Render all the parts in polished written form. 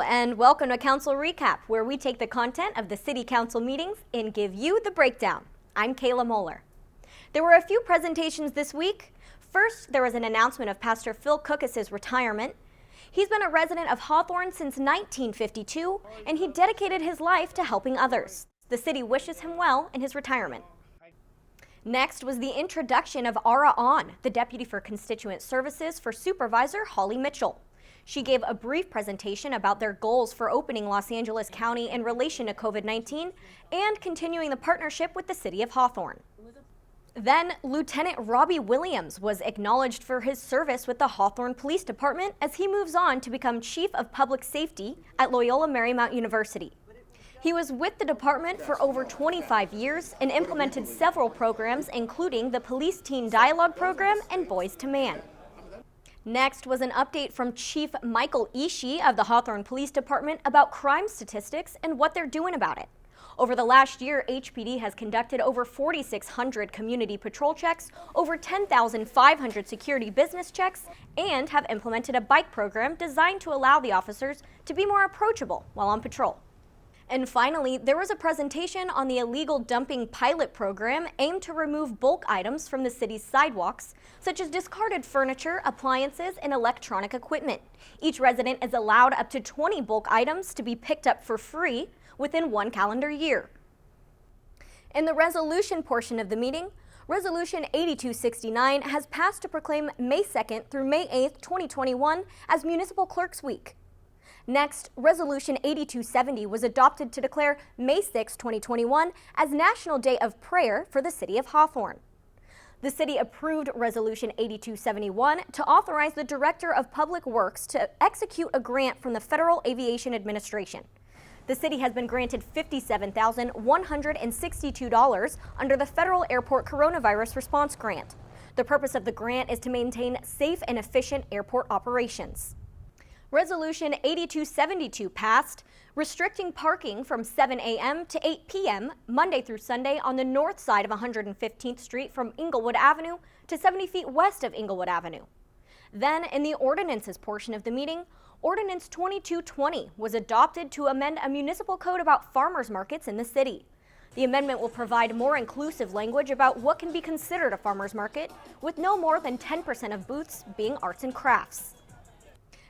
and welcome to Council Recap, where we take the content of the City Council meetings and give you the breakdown. I'm Kayla Moeller. There were a few presentations this week. First, there was an announcement of Pastor Phil Cookus' retirement. He's been a resident of Hawthorne since 1952, and he dedicated his life to helping others. The city wishes him well in his retirement. Next was the introduction of Ara On, the Deputy for Constituent Services for Supervisor Holly Mitchell. She gave a brief presentation about their goals for opening Los Angeles County in relation to COVID-19 and continuing the partnership with the city of Hawthorne. Then, Lieutenant Robbie Williams was acknowledged for his service with the Hawthorne Police Department as he moves on to become Chief of Public Safety at Loyola Marymount University. He was with the department for over 25 years and implemented several programs, including the Police Teen Dialogue Program and Boys to Man. Next was an update from Chief Michael Ishii of the Hawthorne Police Department about crime statistics and what they're doing about it. Over the last year, HPD has conducted over 4,600 community patrol checks, over 10,500 security business checks, and have implemented a bike program designed to allow the officers to be more approachable while on patrol. And finally, there was a presentation on the illegal dumping pilot program aimed to remove bulk items from the city's sidewalks, such as discarded furniture, appliances, and electronic equipment. Each resident is allowed up to 20 bulk items to be picked up for free within 1 calendar year. In the resolution portion of the meeting, Resolution 8269 has passed to proclaim May 2nd through May 8th, 2021 as Municipal Clerks Week. Next, Resolution 8270 was adopted to declare May 6, 2021 as National Day of Prayer for the City of Hawthorne. The city approved Resolution 8271 to authorize the Director of Public Works to execute a grant from the Federal Aviation Administration. The city has been granted $57,162 under the Federal Airport Coronavirus Response Grant. The purpose of the grant is to maintain safe and efficient airport operations. Resolution 8272 passed, restricting parking from 7 a.m. to 8 p.m. Monday through Sunday on the north side of 115th Street from Inglewood Avenue to 70 feet west of Inglewood Avenue. Then, in the ordinances portion of the meeting, Ordinance 2220 was adopted to amend a municipal code about farmers markets in the city. The amendment will provide more inclusive language about what can be considered a farmers market, with no more than 10% of booths being arts and crafts.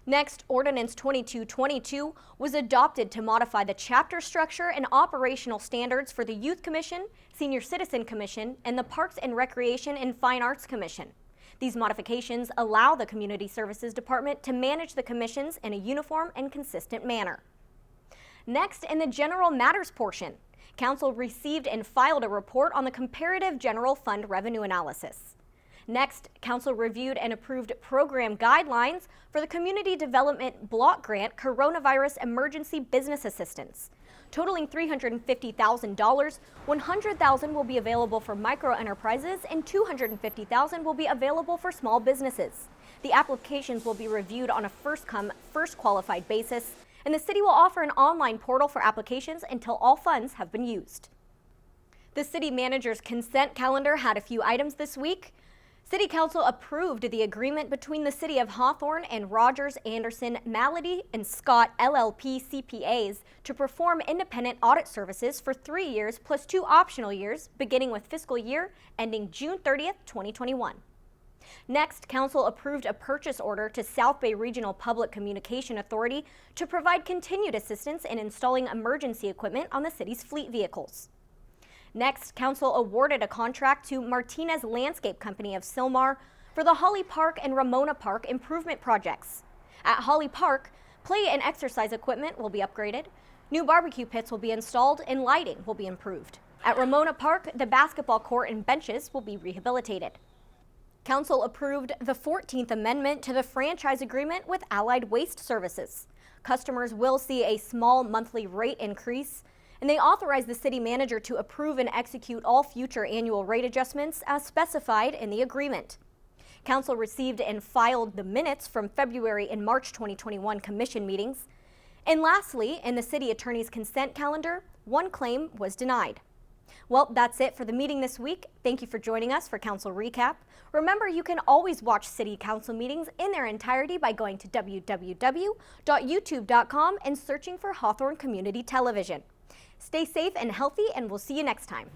Next, Ordinance 2222 was adopted to modify the chapter structure and operational standards for the Youth Commission, Senior Citizen Commission, and the Parks and Recreation and Fine Arts Commission. These modifications allow the Community Services Department to manage the commissions in a uniform and consistent manner. Next, in the General Matters portion, Council received and filed a report on the Comparative General Fund Revenue Analysis. Next, Council reviewed and approved program guidelines for the Community Development Block Grant Coronavirus Emergency Business Assistance. Totaling $350,000, $100,000 will be available for micro-enterprises and $250,000 will be available for small businesses. The applications will be reviewed on a first-come, first-qualified basis, and the city will offer an online portal for applications until all funds have been used. The city manager's consent calendar had a few items this week. City Council approved the agreement between the City of Hawthorne and Rogers, Anderson, Malady, and Scott LLP CPAs to perform independent audit services for 3 years plus 2 optional years, beginning with fiscal year ending June 30th, 2021. Next, Council approved a purchase order to South Bay Regional Public Communication Authority to provide continued assistance in installing emergency equipment on the city's fleet vehicles. Next, Council awarded a contract to Martinez Landscape Company of Sylmar for the Holly Park and Ramona Park improvement projects. At Holly Park, play and exercise equipment will be upgraded, new barbecue pits will be installed, and lighting will be improved. At Ramona Park, the basketball court and benches will be rehabilitated. Council approved the 14th Amendment to the franchise agreement with Allied Waste Services. Customers will see a small monthly rate increase, and they authorized the city manager to approve and execute all future annual rate adjustments as specified in the agreement. Council received and filed the minutes from February and March 2021 commission meetings. And lastly, in the city attorney's consent calendar, one claim was denied. Well, that's it for the meeting this week. Thank you for joining us for Council Recap. Remember, you can always watch City Council meetings in their entirety by going to www.youtube.com and searching for Hawthorne Community Television. Stay safe and healthy, and we'll see you next time.